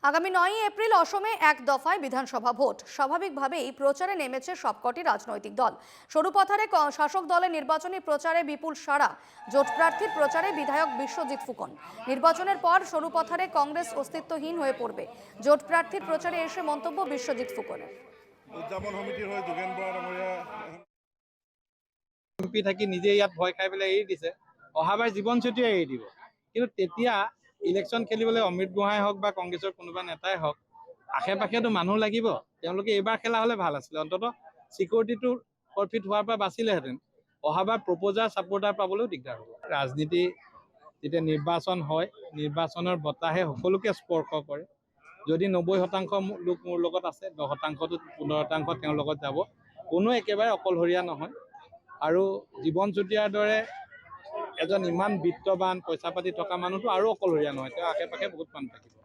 আগামী 9 এপ্রিল অসমে এক দফায় বিধানসভা ভোট। স্বাভাবিকভাবেই প্রচারে নেমেছে সবকটি রাজনৈতিক দল। সরুপথারে শাসক দলের নির্বাচনী প্রচারে বিপুল সাড়া। জোট প্রার্থীর প্রচারে বিধায়ক বিশ্বজিৎ ফুকন। নির্বাচনের পর সরুপথারে কংগ্রেস অস্তিত্বহীন হয়ে পড়বে, জোট প্রার্থীর প্রচারে এসে মন্তব্য বিশ্বজিৎ ফুকনের। উদযাপন সমিতিৰ হৈ যোগেন বৰা ডাঙৰীয়া এমপি থাকি নিজে ইয়াত ভয় খাই পেলাই এৰি দিছে, অহাবাৰ জীৱনজ্যোতিয়ে এৰি দিব। কিন্তু তেতিয়া ইলেকশ্যন খেলিবলৈ অমৃত গোহাঁই হওক বা কংগ্ৰেছৰ কোনোবা নেতাই হওক, আশে পাশেতো মানুহ লাগিব। তেওঁলোকে এইবাৰ খেলা হ'লে ভাল আছিলে, অন্ততঃ চিকিউৰিটিটো ফৰফিট হোৱাৰ পৰা বাচিলেহেঁতেন। অহাবাৰ প্ৰপ'জাৰ ছাপোৰ্টাৰ পাবলৈও দিগদাৰ হ'ব। ৰাজনীতি যেতিয়া নিৰ্বাচন হয়, নিৰ্বাচনৰ বতাহে সকলোকে স্পৰ্শ কৰে। যদি 90% লোক মোৰ লগত আছে, 10%টো 15% তেওঁৰ লগত যাব। কোনো একেবাৰে অকলশৰীয়া নহয়। আৰু জীৱন চুতীয়াৰ দৰে এজন ইমান বিত্তবান পইচা পাতি থকা মানুহটো আৰু অকলশৰীয়া নহয়, তেওঁ আশে পাশে বহুত মানুহ থাকিব।